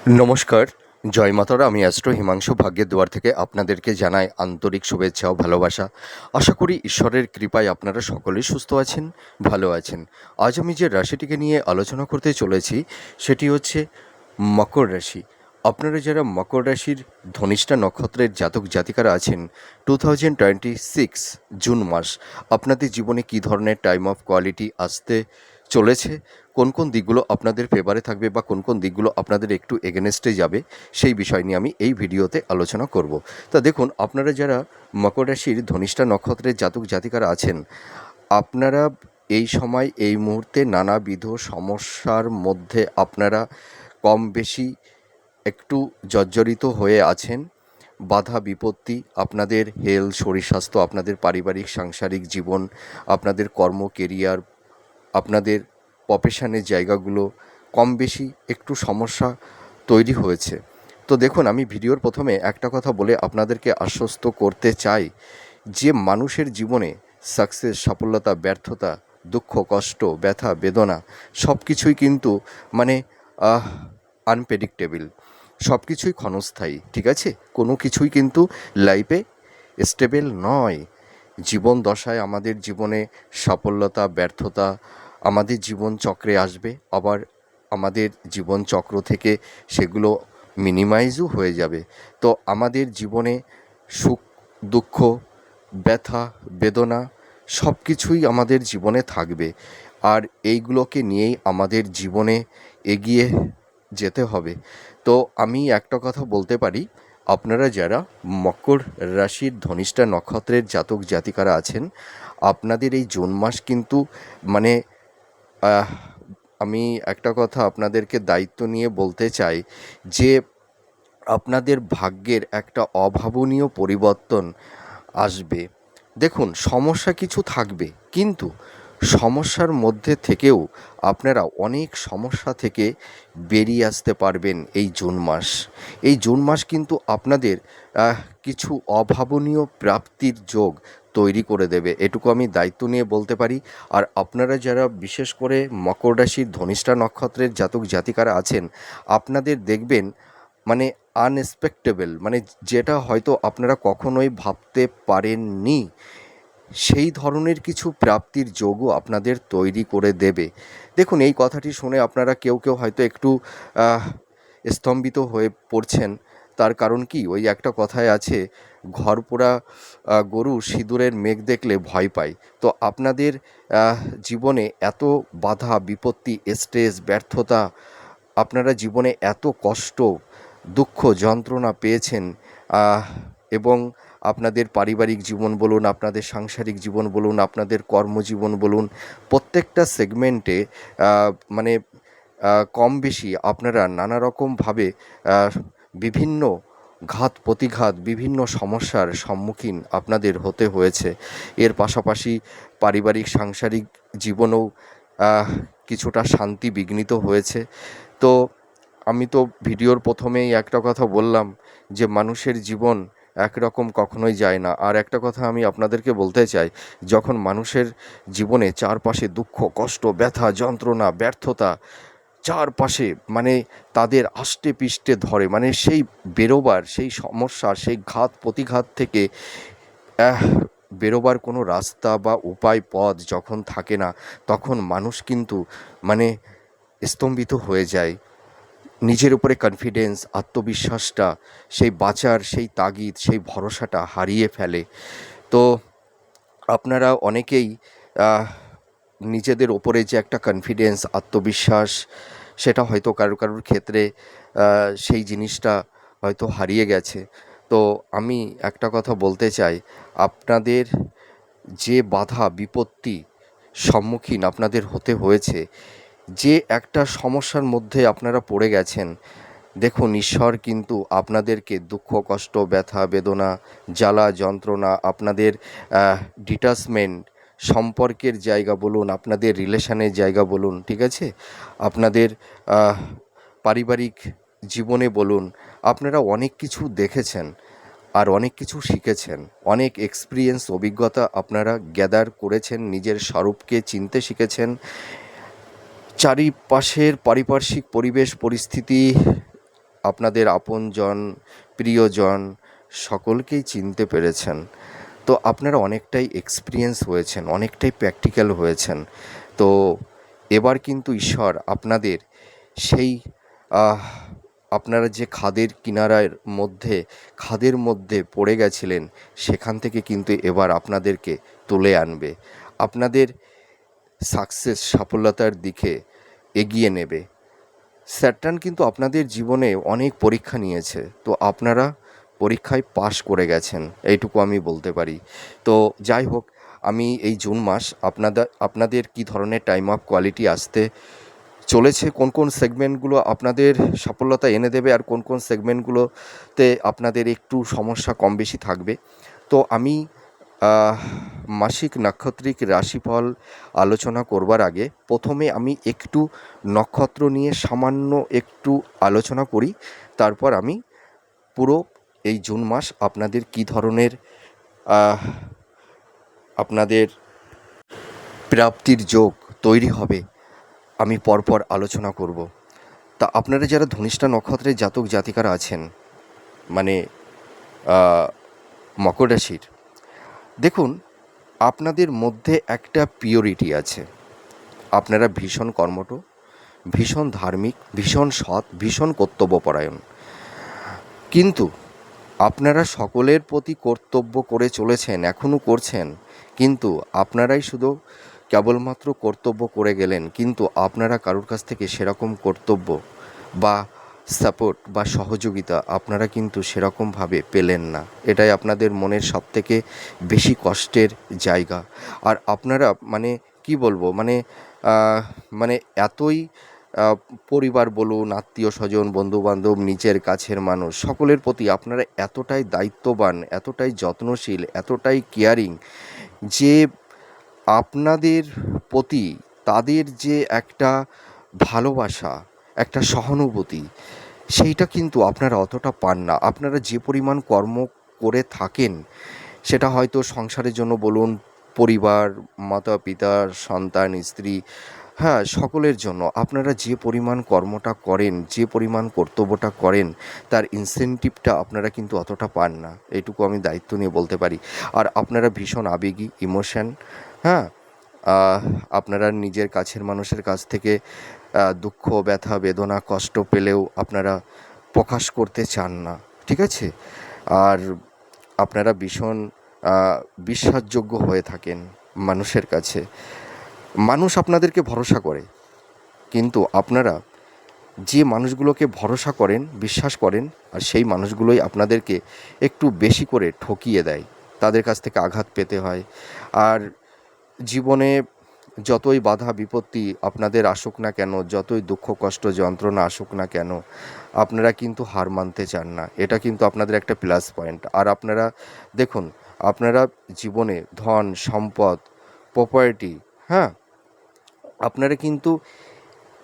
নমস্কার, জয় মাতারা। আমি অ্যাস্ট্রো হিমাংশু ভাগ্যের দুয়ার থেকে আপনাদেরকে জানাই আন্তরিক শুভেচ্ছা ও ভালোবাসা। আশা করি ঈশ্বরের কৃপায় আপনারা সকলেই সুস্থ আছেন, ভালো আছেন। আজ আমি যে রাশিটিকে নিয়ে আলোচনা করতে চলেছি সেটি হচ্ছে মকর রাশি। আপনারা যারা মকর রাশির ধনিষ্ঠা নক্ষত্রের জাতক জাতিকারা আছেন, 2026 জুন মাস আপনাদের জীবনে কী ধরনের টাইম অফ কোয়ালিটি আসতে চলেছে, কোন কোন দিকগুলো আপনাদের ফেভারে থাকবে বা কোন কোন দিকগুলো আপনাদের একটু এগেনস্টে যাবে, সেই বিষয় নিয়ে আমি এই ভিডিওতে আলোচনা করব। তা দেখুন, আপনারা যারা মকর রাশির ধনিষ্ঠা নক্ষত্রের জাতক জাতিকারা আছেন, আপনারা এই সময় এই মুহূর্তে নানাবিধ সমস্যার মধ্যে আপনারা কম বেশি একটু জর্জরিত হয়ে আছেন। বাধা বিপত্তি, আপনাদের হেলথ, শরীর স্বাস্থ্য, আপনাদের পারিবারিক সাংসারিক জীবন, আপনাদের কর্ম কেরিয়ার, আপনাদের প্রফেশনের জায়গাগুলো কম বেশি একটু সমস্যা তৈরি হয়েছে। তো দেখুন, আমি ভিডিওর প্রথমে একটা কথা বলে আপনাদেরকে আশ্বস্ত করতে চাই যে মানুষের জীবনে সাকসেস, সফলতা, ব্যর্থতা, দুঃখ, কষ্ট, ব্যথা, বেদনা সব কিছুই কিন্তু মানে আনপ্রেডিক্টেবল, সব কিছুই ক্ষণস্থায়ী, ঠিক আছে? কোনো কিছুই কিন্তু লাইফে স্টেবল নয়। জীবন দশায় আমাদের জীবনে সাফল্যতা, ব্যর্থতা আমাদের জীবন চক্রে আসবে, আবার আমাদের জীবন চক্র থেকে সেগুলো মিনিমাইজও হয়ে যাবে। তো আমাদের জীবনে সুখ, দুঃখ, ব্যথা, বেদনা সব কিছুই আমাদের জীবনে থাকবে, আর এইগুলোকে নিয়েই আমাদের জীবনে এগিয়ে যেতে হবে। তো আমি একটা কথা বলতে পারি, আপনারা যারা মকর রাশির ধনিষ্ঠা নক্ষত্রের জাতক জাতিকারা আছেন, আপনাদের এই জুন মাস কিন্তু মানে আমি একটা কথা আপনাদেরকে দায়িত্ব নিয়ে বলতে চাই যে আপনাদের ভাগ্যের একটা অভাবনীয় পরিবর্তন আসবে। দেখুন, সমস্যা কিছু থাকবে, কিন্তু সমস্যার মধ্যে থেকেও আপনারা অনেক সমস্যা থেকে বেরিয়ে আসতে পারবেন এই জুন মাস। এই জুন মাস কিন্তু আপনাদের কিছু অভাবনীয় প্রাপ্তির যোগ তৈরি করে দেবে, এটুকু আমি দায়িত্ব নিয়ে বলতে পারি। আর আপনারা যারা বিশেষ করে মকর রাশির ধনিষ্ঠা নক্ষত্রের জাতক জাতিকারা আছেন, আপনাদের দেখবেন মানে আনএক্সপেক্টেবল, মানে যেটা হয়তো আপনারা কখনোই ভাবতে পারেননি, সেই ধরনের কিছু প্রাপ্তির যোগও আপনাদের তৈরি করে দেবে। দেখুন, এই কথাটি শুনে আপনারা কেউ কেউ হয়তো একটু স্তম্ভিত হয়ে পড়ছেন। তার কারণ কি, ওই একটা কথায় আছে, ঘর পোড়া গরু সিঁদুরের মেঘ দেখলে ভয় পায়। তো আপনাদের জীবনে এত বাধা বিপত্তি, স্ট্রেস, ব্যর্থতা, আপনারা জীবনে এত কষ্ট, দুঃখ, যন্ত্রণা পেয়েছেন, এবং আপনাদের পারিবারিক জীবন বলুন, আপনাদের সাংসারিক জীবন বলুন, আপনাদের কর্মজীবন বলুন, প্রত্যেকটা সেগমেন্টে মানে কম বেশি আপনারা নানা রকমভাবে বিভিন্ন ঘাত প্রতিঘাত, বিভিন্ন সমস্যার সম্মুখীন আপনাদের হতে হয়েছে। এর পাশাপাশি পারিবারিক সাংসারিক জীবনেও কিছুটা শান্তি বিঘ্নিত হয়েছে। তো আমি তো ভিডিওর প্রথমেই একটা কথা বললাম যে মানুষের জীবন একরকম কখনোই যায় না। আর একটা কথা আমি আপনাদেরকে বলতে চাই, যখন মানুষের জীবনে চারপাশে দুঃখ, কষ্ট, ব্যথা, যন্ত্রণা, ব্যর্থতা চারপাশে মানে তাদের আষ্টে পিষ্টে ধরে, মানে সেই বেরোবার, সেই সমস্যা, সেই ঘাত প্রতিঘাত থেকে আহ বেরোবার কোনো রাস্তা বা উপায় পথ যখন থাকে না, তখন মানুষ কিন্তু মানে স্তম্ভিত হয়ে যায়। নিজের উপরে কনফিডেন্স, আত্মবিশ্বাসটা, সেই বাঁচার সেই তাগিদ, সেই ভরসাটা হারিয়ে ফেলে। তো আপনারা অনেকেই নিজেদের ওপরে যে একটা কনফিডেন্স, আত্মবিশ্বাস, সেটা হয়তো কারোর কারোর ক্ষেত্রে সেই জিনিসটা হয়তো হারিয়ে গেছে। তো আমি একটা কথা বলতে চাই, আপনাদের যে বাধা বিপত্তি সম্মুখীন আপনাদের হতে হয়েছে, যে একটা সমস্যার মধ্যে আপনারা পড়ে গেছেন, দেখুন ঈশ্বর কিন্তু আপনাদেরকে দুঃখ, কষ্ট, ব্যথা, বেদনা, জ্বালা, যন্ত্রণা, আপনাদের ডিটাচমেন্ট, সম্পর্কের জায়গা বলুন, আপনাদের রিলেশনের জায়গা বলুন, ঠিক আছে, আপনাদের পারিবারিক জীবনে বলুন, আপনারা অনেক কিছু দেখেছেন আর অনেক কিছু শিখেছেন, অনেক এক্সপিরিয়েন্স, অভিজ্ঞতা আপনারা গ্যাদার করেছেন, নিজের স্বরূপকে চিনতে শিখেছেন, চারিপাশের পারিপার্শ্বিক পরিবেশ পরিস্থিতি আপনাদের আপনজন, প্রিয়জন সকলকেই চিনতে পেরেছেন। তো আপনারা অনেকটাই এক্সপিরিয়েন্স হয়েছেন, অনেকটাই প্র্যাকটিক্যাল হয়েছেন। তো এবার কিন্তু ঈশ্বর আপনাদের সেই আহ, আপনারা যে খাদের মধ্যে পড়ে গেছিলেন, সেখান থেকে কিন্তু এবার আপনাদেরকে তুলে আনবে, আপনাদের সফলতার দিকে এগিয়ে নেবে। স্যাটার্ন কিন্তু আপনাদের জীবনে অনেক পরীক্ষা নিয়েছে, তো আপনারা পরীক্ষায় পাশ করে গেছেন, এইটুকু আমি বলতে পারি। তো যাই হোক, আমি এই জুন মাস আপনাদের কী ধরনের টাইম অফ কোয়ালিটি আসতে চলেছে, কোন কোন সেগমেন্টগুলো আপনাদের সফলতা এনে দেবে আর কোন কোন সেগমেন্টগুলোতে আপনাদের একটু সমস্যা কম বেশি থাকবে, তো আমি মাসিক নাক্ষত্রিক রাশিফল আলোচনা করবার আগে প্রথমে আমি একটু নক্ষত্র নিয়ে সামান্য একটু আলোচনা করি। তারপর আমি পুরো এই জুন মাস আপনাদের কী ধরনের আপনাদের প্রাপ্তির যোগ তৈরি হবে আমি পরপর আলোচনা করব। তা আপনারা যারা ধনিষ্ঠা নক্ষত্রের জাতক জাতিকারা আছেন, মানে মকর রাশির, দেখুন আপনাদের মধ্যে একটা পিওরিটি আছে। আপনারা ভীষণ কর্মঠ, ভীষণ ধার্মিক, ভীষণ সৎ, ভীষণ কর্তব্যপরায়ণ, কিন্তু আপনারা সকলের প্রতি কর্তব্য করে চলেছেন, এখনও করছেন, কিন্তু আপনারাই শুধু কেবলমাত্র কর্তব্য করে গেলেন, কিন্তু আপনারা কারোর কাছ থেকে সেরকম কর্তব্য বা সাপোর্ট বা সহযোগিতা আপনারা কিন্তু সেরকমভাবে পেলেন না। এটাই আপনাদের মনের সবথেকে বেশি কষ্টের জায়গা। আর আপনারা মানে কি বলবো, মানে এতই পরিবার বলুন, আত্মীয় স্বজন, বন্ধুবান্ধব, নিজের কাছের মানুষ, সকলের প্রতি আপনারা এতটাই দায়িত্ববান, এতটাই যত্নশীল, এতটাই কেয়ারিং, যে আপনাদের প্রতি তাদের যে একটা ভালোবাসা, একটা সহানুভূতি, সেইটা কিন্তু আপনারা অতটা পান না। আপনারা যে পরিমাণ কর্ম করে থাকেন, সেটা হয়তো সংসারের জন্য বলুন, পরিবার, মাতা পিতা, সন্তান, স্ত্রী, হ্যাঁ, সকলের জন্য আপনারা যে পরিমাণ কর্মটা করেন, যে পরিমাণ কর্তব্যটা করেন, তার ইনসেনটিভটা আপনারা কিন্তু অতটা পান না, এইটুকু আমি দায়িত্ব নিয়ে বলতে পারি। আর আপনারা ভীষণ আবেগী, ইমোশন, হ্যাঁ, আপনারা নিজের কাছের মানুষের কাছ থেকে দুঃখ, ব্যথা, বেদনা, কষ্ট পেলেও আপনারা প্রকাশ করতে চান না, ঠিক আছে? আর আপনারা ভীষণ বিশ্বাসযোগ্য হয়ে থাকেন মানুষের কাছে। মানুষ আপনাদেরকে ভরসা করে, কিন্তু আপনারা যে মানুষগুলোকে ভরসা করেন, বিশ্বাস করেন, আর সেই মানুষগুলোই আপনাদেরকে একটু বেশি করে ঠকিয়ে দেয়, তাদের কাছ থেকে আঘাত পেতে হয়। আর জীবনে যতই বাধা বিপত্তি আপনাদের আসুক না কেন, যতই দুঃখ কষ্ট যন্ত্রণা আসুক না কেন, আপনারা কিন্তু হার মানতে চান না। এটা কিন্তু আপনাদের একটা প্লাস পয়েন্ট। আর আপনারা দেখুন, আপনারা জীবনে ধন সম্পদ, প্রপার্টি, হ্যাঁ, আপনারা কিন্তু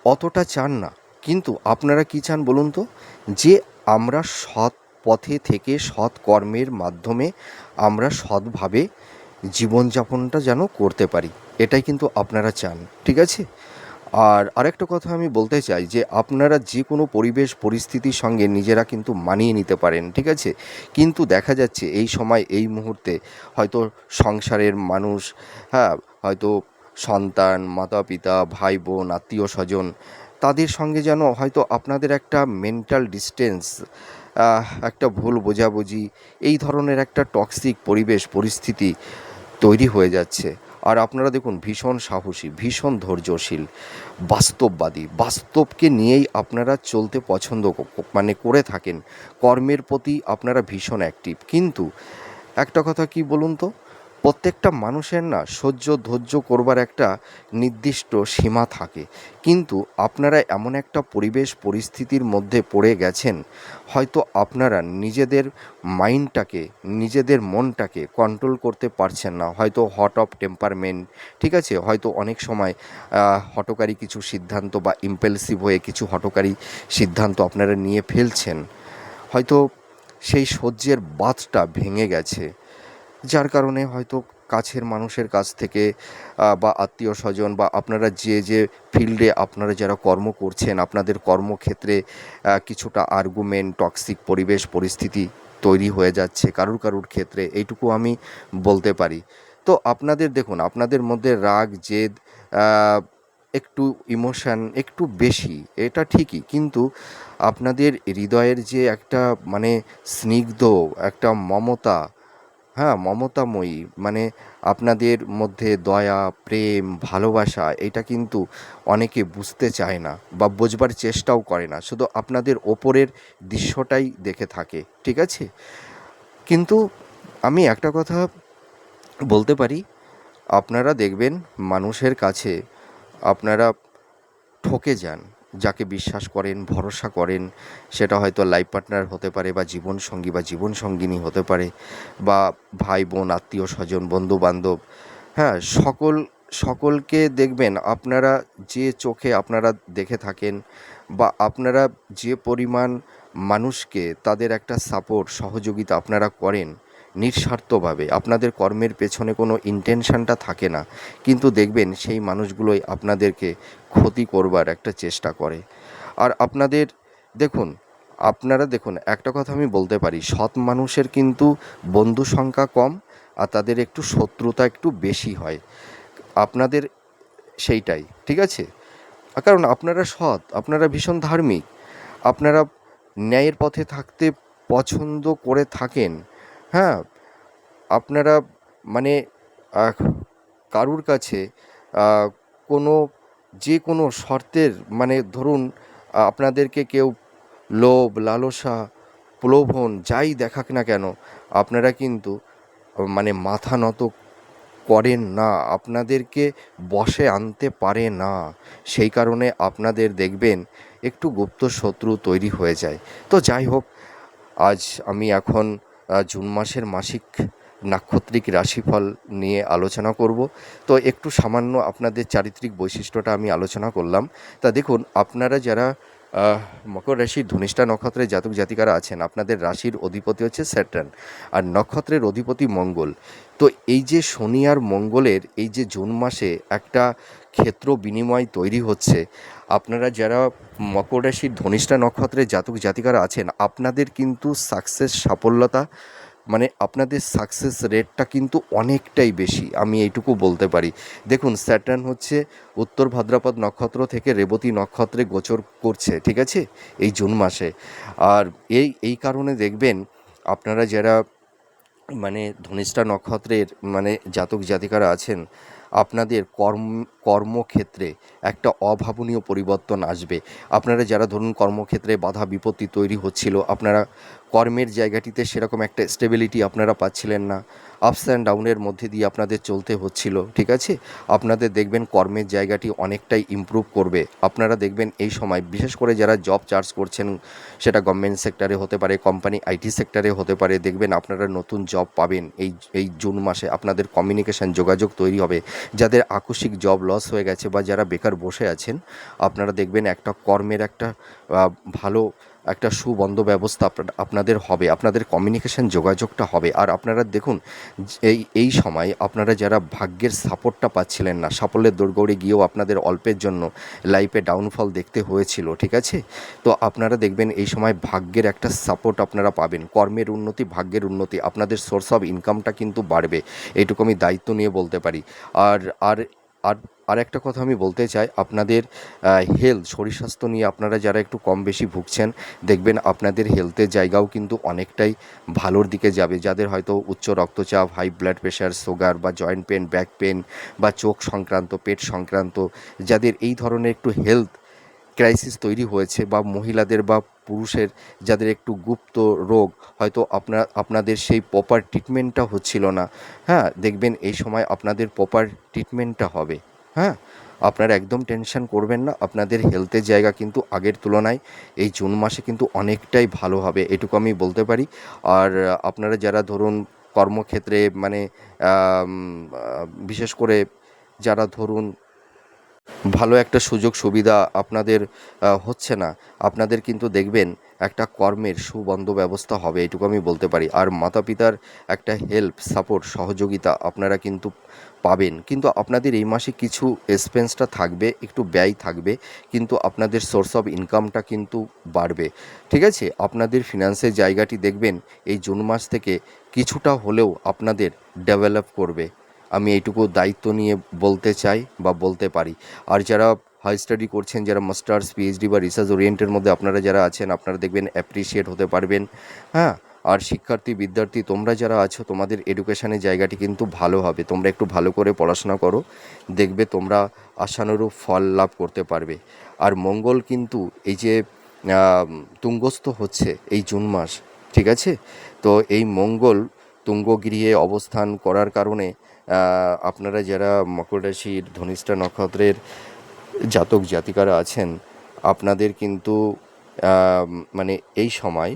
অতটা চান না, কিন্তু আপনারা কি চান বলুন তো, যে আমরা সৎ পথে থেকে সৎ কর্মের মাধ্যমে আমরা সৎভাবে জীবনযাপনটা যেন করতে পারি, এটাই কিন্তু আপনারা চান, ঠিক আছে? আর আরেকটা কথা আমি বলতে চাই, যে আপনারা যে কোনো পরিবেশ পরিস্থিতির সঙ্গে নিজেরা কিন্তু মানিয়ে নিতে পারেন, ঠিক আছে? কিন্তু দেখা যাচ্ছে এই সময় এই মুহূর্তে হয়তো সংসারের মানুষ, হ্যাঁ, হয়তো সন্তান, মাতা পিতা, ভাই বোন, আত্মীয় স্বজন, তাদের সঙ্গে যেন হয়তো আপনাদের একটা মেন্টাল ডিস্টেন্স, একটা ভুল বোঝাবুঝি, এই ধরনের একটা টক্সিক পরিবেশ পরিস্থিতি তৈরি হয়ে যাচ্ছে। আর আপনারা দেখুন ভীষণ সাহসী, ভীষণ ধৈর্যশীল, বাস্তববাদী, বাস্তবকে নিয়েই আপনারা চলতে পছন্দ করে থাকেন, কর্মের প্রতি আপনারা ভীষণ অ্যাক্টিভ। কিন্তু একটা কথা কি বলুন তো, প্রত্যেকটা মানুষের না সহ্য ধৈর্য করবার একটা নির্দিষ্ট সীমা থাকে, কিন্তু আপনারা এমন একটা পরিবেশ পরিস্থিতির মধ্যে পড়ে গেছেন, হয়তো আপনারা নিজেদের মাইন্ডটাকে, নিজেদের মনটাকে কন্ট্রোল করতে পারছেন না, হয়তো হট অফ টেম্পারমেন্ট, ঠিক আছে, হয়তো অনেক সময় হঠকারী কিছু সিদ্ধান্ত বা ইম্পালসিভ হয়ে কিছু হঠকারী সিদ্ধান্ত আপনারা নিয়ে ফেলছেন, হয়তো সেই সহ্যের বাঁধটা ভেঙে গেছে, যার কারণে হয়তো কাছের মানুষের কাছ থেকে বা আত্মীয় স্বজন বা আপনারা যে ফিল্ডে আপনারা যারা কর্ম করছেন, আপনাদের কর্মক্ষেত্রে কিছুটা আর্গুমেন্ট, টক্সিক পরিবেশ পরিস্থিতি তৈরি হয়ে যাচ্ছে কারুর কারুর ক্ষেত্রে, এইটুকু আমি বলতে পারি। তো আপনাদের দেখুন, আপনাদের মধ্যে রাগ, জেদ, একটু ইমোশান একটু বেশি, এটা ঠিকই, কিন্তু আপনাদের হৃদয়ের যে একটা মানে স্নিগ্ধ একটা মমতা, হ্যাঁ, মমতাময়ী, মানে আপনাদের মধ্যে দয়া, প্রেম, ভালোবাসা, এটা কিন্তু অনেকে বুঝতে চায় না বা বোঝবার চেষ্টাও করে না, শুধু আপনাদের ওপরের দৃশ্যটাই দেখে থাকে, ঠিক আছে? কিন্তু আমি একটা কথা বলতে পারি, আপনারা দেখবেন মানুষের কাছে আপনারা ঠকে যান, যাকে বিশ্বাস করেন, ভরসা করেন, সেটা হয়তো লাইফ পার্টনার হতে পারে বা জীবনসঙ্গী বা জীবনসঙ্গিনী হতে পারে, বা ভাই বোন, আত্মীয় স্বজন, বন্ধু বান্ধব, হ্যাঁ, সকলকে দেখবেন আপনারা যে চোখে আপনারা দেখে থাকেন, বা আপনারা যে পরিমাণ মানুষকে তাদের একটা সাপোর্ট সহযোগিতা আপনারা করেন নিঃস্বার্থভাবে, আপনাদের কর্মের পেছনে কোনো ইন্টেনশনটা থাকে না, কিন্তু দেখবেন সেই মানুষগুলোই আপনাদেরকে ক্ষতি করবার একটা চেষ্টা করে। আর আপনাদের দেখুন, আপনারা দেখুন, একটা কথা আমি বলতে পারি, সৎ মানুষের কিন্তু বন্ধু সংখ্যা কম, আর তাদের একটু শত্রুতা একটু বেশি হয় আপনাদের, সেইটাই ঠিক আছে। কারণ আপনারা সৎ, আপনারা ভীষণ ধার্মিক, আপনারা ন্যায়ের পথে থাকতে পছন্দ করে থাকেন, হ্যাঁ, আপনারা মানে আহ, কারুর কাছে আহ, কোনো যে কোনো শর্তের, মানে ধরুন আপনাদেরকে কেউ লোভ, লালসা, প্রলোভন যাই দেখাক না কেন, আপনারা কিন্তু মানে মাথা নত করেন না, আপনাদেরকে বশে আনতে পারে না, সেই কারণে আপনাদের দেখবেন একটু গুপ্ত শত্রু তৈরি হয়ে যায়। তো যাই হোক, আজ আমি এখন জুন মাসের মাসিক নাক্ষত্রিক রাশিফল নিয়ে আলোচনা করব। তো একটু সামান্য আপনাদের চারিত্রিক বৈশিষ্ট্যটা আমি আলোচনা করলাম। তা দেখুন, আপনারা যারা মকর রাশির ধনিষ্ঠা নক্ষত্রের জাতক জাতিকারা আছেন, আপনাদের রাশির অধিপতি হচ্ছে স্যাটার্ন, আর নক্ষত্রের অধিপতি মঙ্গল। তো এই যে শনি আর মঙ্গলের এই যে জুন মাসে একটা ক্ষেত্র বিনিময় তৈরি হচ্ছে, আপনারা যারা মকর রাশির ধনিষ্ঠা নক্ষত্রের জাতক জাতিকারা আছেন, আপনাদের কিন্তু সাফল্যতা, মানে আপনাদের সাকসেস রেটটা কিন্তু অনেকটাই বেশি, আমি এইটুকু বলতে পারি। দেখুন, স্যাটার্ন হচ্ছে উত্তর ভাদ্রপদ নক্ষত্র থেকে রেবতী নক্ষত্রে গোচর করছে, ঠিক আছে, এই জুন মাসে। আর এই কারণে দেখবেন আপনারা যারা মানে ধনিষ্ঠা নক্ষত্রের মানে জাতক জাতিকারা আছেন, আপনাদের কর্মক্ষেত্রে একটা অভাবনীয় পরিবর্তন আসবে। আপনারা যারা ধরুন কর্মক্ষেত্রে বাধা বিপত্তি তৈরি হচ্ছিল, আপনারা কর্মের জায়গাটিতে সেরকম একটা স্টেবিলিটি আপনারা পাচ্ছিলেন না, আপস অ্যান্ড ডাউনের মধ্যে দিয়ে আপনাদের চলতে হচ্ছিল, ঠিক আছে, আপনাদের দেখবেন কর্মের জায়গাটি অনেকটাই ইমপ্রুভ করবে। আপনারা দেখবেন এই সময় বিশেষ করে যারা জব চার্জ করছেন, সেটা গভর্নমেন্ট সেক্টরে হতে পারে, কোম্পানি আইটি সেক্টরে হতে পারে, দেখবেন আপনারা নতুন জব পাবেন এই জুন মাসে। আপনাদের কমিউনিকেশান, যোগাযোগ তৈরি হবে। যাদের আকস্মিক জব লস হয়ে গেছে বা যারা বেকার বসে আছেন, আপনারা দেখবেন একটা কর্মের একটা ভালো একটা সুবন্দোবস্ত আপনাদের হবে, আপনাদের কমিউনিকেশান যোগাযোগটা হবে। আর আপনারা দেখুন, এই সময় আপনারা যারা ভাগ্যের সাপোর্টটা পাচ্ছিলেন না, সাফল্যের দৌড়গৌড়ে গিয়েও আপনাদের অল্পের জন্য লাইফে ডাউনফল দেখতে হয়েছিল, ঠিক আছে, তো আপনারা দেখবেন এই সময় ভাগ্যের একটা সাপোর্ট আপনারা পাবেন, কর্মের উন্নতি, ভাগ্যের উন্নতি, আপনাদের সোর্স অফ ইনকামটা কিন্তু বাড়বে, এইটুকু আমি দায়িত্ব নিয়ে বলতে পারি। আর আর আর আর একটা কথা আমি বলতে চাই, আপনাদের হেলথ, শরীর স্বাস্থ্য নিয়ে আপনারা যারা একটু কম বেশি ভুগছেন, দেখবেন আপনাদের হেলথের জায়গাও কিন্তু অনেকটাই ভালোর দিকে যাবে। যাদের হয়তো উচ্চ রক্তচাপ, হাই ব্লাড প্রেশার, সুগার বা জয়েন্ট পেন, ব্যাক পেন বা চোখ সংক্রান্ত, পেট সংক্রান্ত, যাদের এই ধরনের একটু হেলথ ক্রাইসিস তৈরি হয়েছে, বা মহিলাদের বা পুরুষের যাদের একটু গুপ্ত রোগ, হয়তো আপনাদের সেই প্রপার ট্রিটমেন্টটা হচ্ছিল না, হ্যাঁ, দেখবেন এই সময় আপনাদের প্রপার ট্রিটমেন্টটা হবে, হ্যাঁ, আপনারা একদম টেনশন করবেন না, আপনাদের হেলথের জায়গা কিন্তু আগের তুলনায় এই জুন মাসে কিন্তু অনেকটাই ভালো হবে, এটুকু আমি বলতে পারি। আর আপনারা যারা ধরুন কর্মক্ষেত্রে মানে বিশেষ করে যারা ধরুন ভালো একটা সুযোগ সুবিধা আপনাদের হচ্ছে না, আপনাদের কিন্তু দেখবেন একটা কর্মের সুবন্ধ ব্যবস্থা হবে, এটুকু আমি বলতে পারি। আর মাতা পিতার একটা হেল্প, সাপোর্ট, সহযোগিতা আপনারা কিন্তু পাবেন। কিন্তু আপনাদের এই মাসে কিছু এক্সপেন্সটা থাকবে, একটু ব্যয় থাকবে, কিন্তু আপনাদের সোর্স অফ ইনকামটা কিন্তু বাড়বে। ঠিক আছে, আপনাদের ফিনান্সের জায়গাটি দেখবেন এই জুন মাস থেকে কিছুটা হলেও আপনাদের ডেভেলপ করবে। আমি এইটুকু দায়িত্ব নিয়ে বলতে চাই বা বলতে পারি। আর যারা হাই স্টাডি করছেন, যারা মাস্টার্স, পিএইচডি বা রিসার্চ ওরিয়েন্টের মধ্যে আপনারা যারা আছেন, আপনারা দেখবেন অ্যাপ্রিসিয়েট হতে পারবেন। হ্যাঁ, আর শিক্ষার্থী, বিদ্যার্থী তোমরা যারা আছো, তোমাদের এডুকেশনের জায়গাটি কিন্তু ভালো হবে। তোমরা একটু ভালো করে পড়াশোনা করো, দেখবে তোমরা আশানুরূপ ফল লাভ করতে পারবে। আর মঙ্গল কিন্তু এই যে তুঙ্গস্থ হচ্ছে এই জুন মাস, ঠিক আছে? তো এই মঙ্গল তুঙ্গগৃহে অবস্থান করার কারণে আপনারা যারা মকর রাশির ধনিষ্ঠা নক্ষত্রের জাতক জাতিকারা আছেন, আপনাদের কিন্তু মানে এই সময়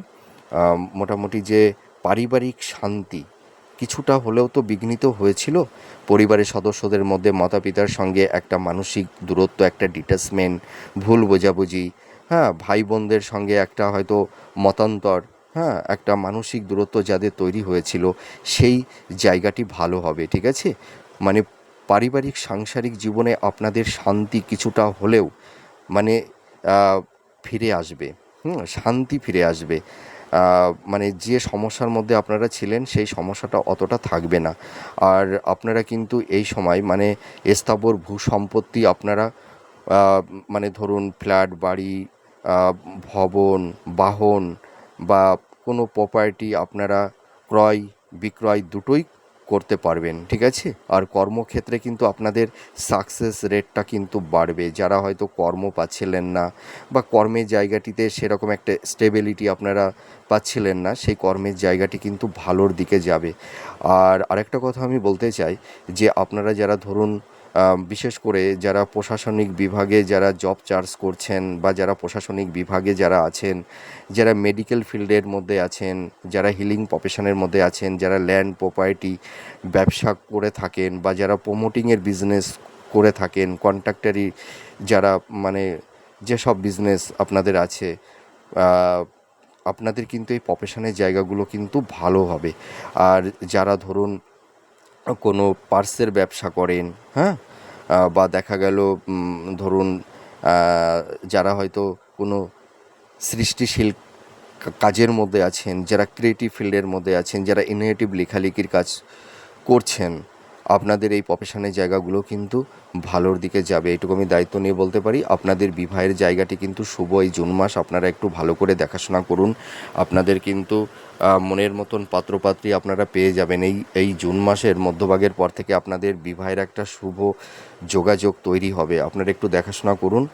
মোটামুটি যে পারিবারিক শান্তি কিছুটা হলেও তো বিঘ্নিত হয়েছিল। পরিবারের সদস্যদের মধ্যে মাতা পিতার সঙ্গে একটা মানসিক দূরত্ব, একটা ডিট্যাচমেন্ট, ভুল বোঝাবুঝি, হ্যাঁ, ভাই বোনদের সঙ্গে একটা হয়তো মতান্তর, হ্যাঁ, একটা মানসিক দূরত্ব যাদের তৈরি হয়েছিল, সেই জায়গাটি ভালো হবে। ঠিক আছে, মানে পারিবারিক সাংসারিক জীবনে আপনাদের শান্তি কিছুটা হলেও মানে ফিরে আসবে। শান্তি ফিরে আসবে। মানে যে সমস্যার মধ্যে আপনারা ছিলেন সেই সমস্যাটা অতটা থাকবে না। আর আপনারা কিন্তু এই সময় মানে স্থাবর ভূ সম্পত্তি আপনারা মানে ধরুন ফ্ল্যাট, বাড়ি, ভবন, বাহন বা কোনো প্রপার্টি আপনারা ক্রয় বিক্রয় দুটোই করতে পারবেন। ঠিক আছে, আর কর্মক্ষেত্রে কিন্তু আপনাদের সাকসেস রেটটা কিন্তু বাড়বে। যারা হয়তো কর্ম পাচ্ছিলেন না বা কর্মের জায়গাটিতে সেরকম একটা স্টেবিলিটি আপনারা পাচ্ছিলেন না, সেই কর্মের জায়গাটি কিন্তু ভালোর দিকে যাবে। আর আরেকটা কথা আমি বলতে চাই যে আপনারা যারা ধরুন বিশেষ করে যারা প্রশাসনিক বিভাগে যারা জব চার্জ করছেন বা যারা প্রশাসনিক বিভাগে যারা আছেন, যারা মেডিকেল ফিল্ডের মধ্যে আছেন, যারা হিলিং প্রফেশনের মধ্যে আছেন, যারা ল্যান্ড প্রপার্টি ব্যবসা করে থাকেন বা যারা প্রমোটিংয়ের বিজনেস করে থাকেন, কন্ট্রাক্টারি যারা মানে যেসব বিজনেস আপনাদের আছে, আপনাদের কিন্তু এই প্রফেশনের জায়গাগুলো কিন্তু ভালো হবে। আর যারা ধরুন কোনো পার্সের ব্যবসা করেন, হ্যাঁ, বা দেখা গেল ধরুন যারা হয়তো কোনো সৃষ্টিশীল কাজের মধ্যে আছেন, যারা ক্রিয়েটিভ ফিল্ডের মধ্যে আছেন, যারা ইনোভেটিভ লেখালেখির কাজ করছেন, আপনাদের এই প্রফেশনের জায়গাগুলো কিন্তু ভালোর দিকে যাবে, এটুকু আমি দায়িত্ব নিয়ে বলতে পারি। আপনাদের বিবাহের জায়গাটি কিন্তু শুভ এই জুন মাস, আপনারা একটু ভালো করে দেখাশোনা করুন। আপনাদের কিন্তু মনের মতন পাত্রপাত্রী আপনারা পেয়ে যাবেন। এই জুন মাসের মধ্যভাগের পর থেকে আপনাদের বিবাহের একটা শুভ যোগাযোগ তৈরি হবে। আপনারা একটু দেখাশোনা করুন,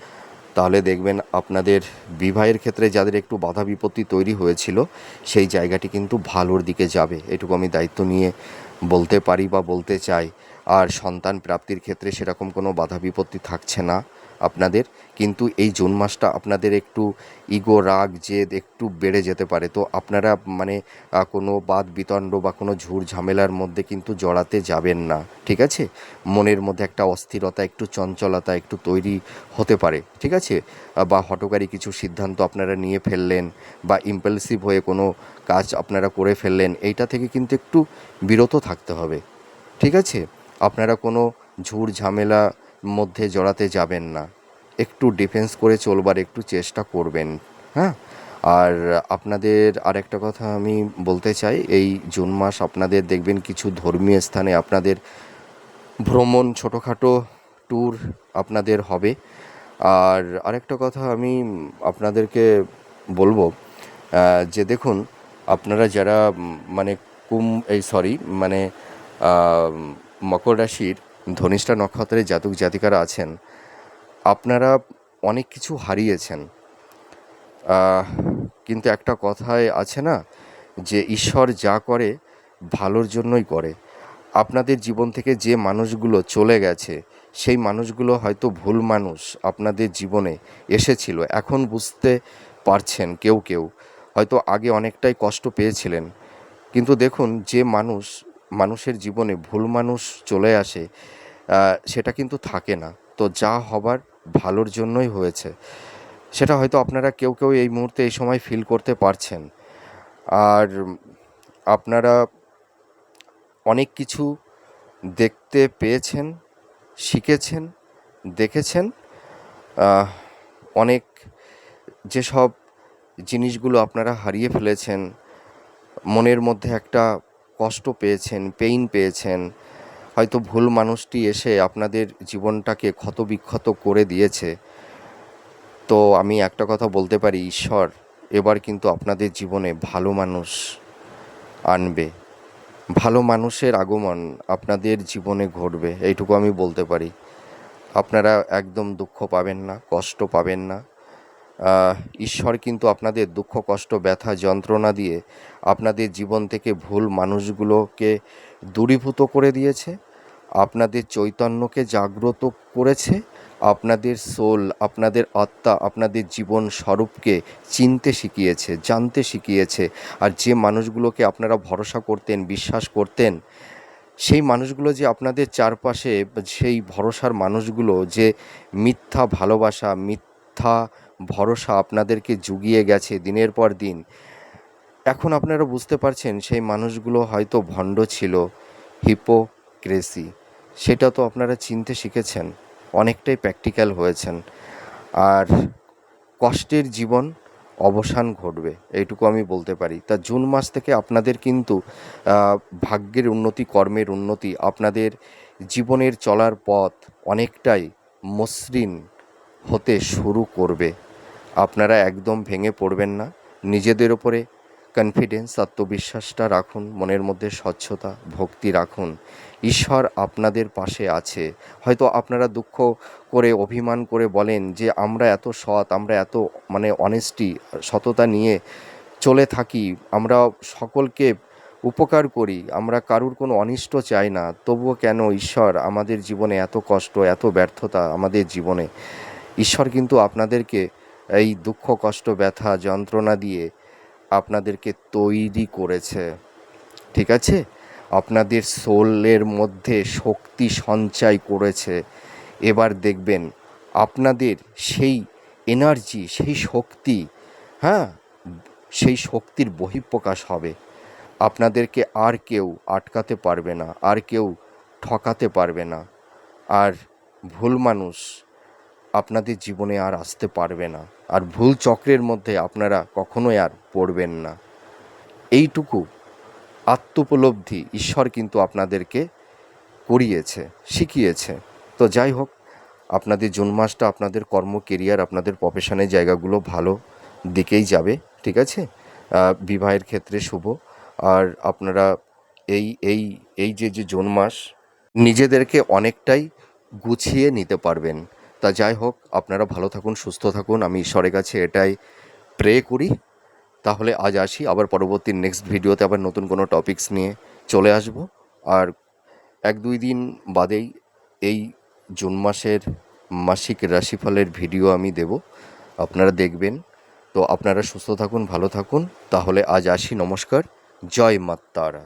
তাহলে দেখবেন আপনাদের বিবাহের ক্ষেত্রে যাদের একটু বাধা বিপত্তি তৈরি হয়েছিল, সেই জায়গাটি কিন্তু ভালোর দিকে যাবে, এটুকু আমি দায়িত্ব নিয়ে বলতে পারি বা বলতে চাই। আর সন্তান প্রাপ্তির ক্ষেত্রে সেরকম কোনো বাধা বিপত্তি থাকছে না আপনাদের। কিন্তু এই জুন মাসটা আপনাদের একটু ইগো, রাগ, জেদ একটু বেড়ে যেতে পারে। তো আপনারা মানে কোনো বাদ বিতণ্ড বা কোনো ঝুট ঝামেলার মধ্যে কিন্তু জড়াতে যাবেন না। ঠিক আছে, মনের মধ্যে একটা অস্থিরতা, একটু চঞ্চলতা একটু তৈরি হতে পারে। ঠিক আছে, বা হঠকারী কিছু সিদ্ধান্ত আপনারা নিয়ে ফেললেন বা ইম্পালসিভ হয়ে কোনো কাজ আপনারা করে ফেললেন, এইটা থেকে কিন্তু একটু বিরত থাকতে হবে। ঠিক আছে, আপনারা কোনো ঝুট ঝামেলা মধ্যে জড়াতে যাবেন না, একটু ডিফেন্স করে চলবার একটু চেষ্টা করবেন। হ্যাঁ, আর আপনাদের আরেকটা কথা আমি বলতে চাই, এই জুন মাস আপনাদের দেখবেন কিছু ধর্মীয় স্থানে আপনাদের ভ্রমণ, ছোটোখাটো ট্যুর আপনাদের হবে। আর আরেকটা কথা আমি আপনাদেরকে বলবো যে দেখুন, আপনারা যারা মানে মানে আহ, মকর রাশির ধনিষ্ঠা নক্ষত্রের জাতক জাতিকারা আছেন, আপনারা অনেক কিছু হারিয়েছেন। আহ, কিন্তু একটা কথায় আছে না, যে ঈশ্বর যা করে ভালোর জন্যই করে। আপনাদের জীবন থেকে যে মানুষগুলো চলে গেছে, সেই মানুষগুলো হয়তো ভুল মানুষ আপনাদের জীবনে এসেছিল, এখন বুঝতে পারছেন। কেউ কেউ হয়তো আগে অনেকটাই কষ্ট পেয়েছিলেন, কিন্তু দেখুন যে মানুষের জীবনে ভুল মানুষ চলে আসে, সেটা কিন্তু থাকে না। তো যা হবার ভালোর জন্যই হয়েছে, সেটা হয়তো আপনারা কেউ কেউ এই মুহূর্তে এই সময় ফিল করতে পারছেন। আর আপনারা অনেক কিছু দেখতে পেয়েছেন, শিখেছেন, দেখেছেন। অনেক যেসব জিনিসগুলো আপনারা হারিয়ে ফেলেছেন, মনের মধ্যে একটা কষ্ট পেয়েছেন, পেইন পেয়েছেন, হয়তো ভুল মানুষটি এসে আপনাদের জীবনটাকে ক্ষতবিক্ষত করে দিয়েছে। তো আমি একটা কথা বলতে পারি, ঈশ্বর এবার কিন্তু আপনাদের জীবনে ভালো মানুষ আনবে, ভালো মানুষের আগমন আপনাদের জীবনে ঘটবে, এইটুকু আমি বলতে পারি। আপনারা একদম দুঃখ পাবেন না, কষ্ট পাবেন না। ঈশ্বর কিন্তু আপনাদের দুঃখ, কষ্ট, ব্যথা, যন্ত্রণা দিয়ে আপনাদের জীবন থেকে ভুল মানুষগুলোকে দূরীভূত করে দিয়েছে, আপনাদের চৈতন্যকে জাগ্রত করেছে, আপনাদের সোল, আপনাদের আত্মা, আপনাদের জীবন স্বরূপকে চিনতে শিখিয়েছে, জানতে শিখিয়েছে। আর যে মানুষগুলোকে আপনারা ভরসা করতেন, বিশ্বাস করতেন, সেই মানুষগুলো যে আপনাদের চারপাশে, সেই ভরসার মানুষগুলো যে মিথ্যা ভালোবাসা, মিথ্যা ভরসা আপনাদেরকে জুগিয়ে গেছে দিনের পর দিন, এখন আপনারা বুঝতে পারছেন সেই মানুষগুলো হয়তো ভণ্ড ছিল, হিপোক্রেসি। সেটা তো আপনারা চিনতে শিখেছেন, অনেকটাই প্র্যাকটিক্যাল হয়েছেন। আর কষ্টের জীবন অবসান ঘটবে, এইটুকু আমি বলতে পারি। তা জুন মাস থেকে আপনাদের কিন্তু ভাগ্যের উন্নতি, কর্মের উন্নতি, আপনাদের জীবনের চলার পথ অনেকটাই মসৃণ হতে শুরু করবে। আপনারা একদম ভেঙে পড়বেন না, নিজেদের ওপরে কনফিডেন্স, আত্মবিশ্বাসটা রাখুন, মনের মধ্যে স্বচ্ছতা, ভক্তি রাখুন। ঈশ্বর আপনাদের পাশে আছে। হয়তো আপনারা দুঃখ করে, অভিমান করে বলেন যে আমরা এত সৎ, আমরা এত অনেস্টি, সততা নিয়ে চলে থাকি, আমরা সকলকে উপকার করি, আমরা কারুর কোনো অনিষ্ট চাই না, তবুও কেন ঈশ্বর আমাদের জীবনে এত কষ্ট, এত ব্যর্থতা আমাদের জীবনে? ঈশ্বর কিন্তু আপনাদেরকে এই দুঃখ, কষ্ট, ব্যথা, যন্ত্রণা দিয়ে আপনাদেরকে তৈরি করেছে, ঠিক আছে? আপনাদের সোলের মধ্যে শক্তি সঞ্চয় করেছে। এবার দেখবেন আপনাদের সেই এনার্জি, সেই শক্তি, হ্যাঁ, সেই শক্তির বহিঃপ্রকাশ হবে। আপনাদেরকে আর কেউ আটকাতে পারবে না, আর কেউ ঠকাতে পারবে না, আর ভুল মানুষ আপনাদের জীবনে আর আসতে পারবে না, আর ভুল চক্রের মধ্যে আপনারা কখনোই আর পড়বেন না। এইটুকু আত্মোপলব্ধি ঈশ্বর কিন্তু আপনাদেরকে করিয়েছে, শিখিয়েছে। তো যাই হোক, আপনাদের জুন মাসটা আপনাদের কর্ম, কেরিয়ার, আপনাদের প্রফেশনের জায়গাগুলো ভালো দিকেই যাবে, ঠিক আছে? বিবাহের ক্ষেত্রে শুভ। আর আপনারা এই এই এই যে যে জুন মাস নিজেদেরকে অনেকটাই গুছিয়ে নিতে পারবেন। তা যাই হোক, আপনারা ভালো থাকুন, সুস্থ থাকুন, আমি ঈশ্বরের কাছে এটাই প্রে করি। তাহলে আজ আসি, আবার পরবর্তী নেক্সট ভিডিওতে আবার নতুন কোনো টপিকস নিয়ে চলে আসব। আর 1-2 দিন বাদেই এই জুন মাসের মাসিক রাশিফলের ভিডিও আমি দেব, আপনারা দেখবেন। তো আপনারা সুস্থ থাকুন, ভালো থাকুন। তাহলে আজ আসি, নমস্কার, জয় মা তারা।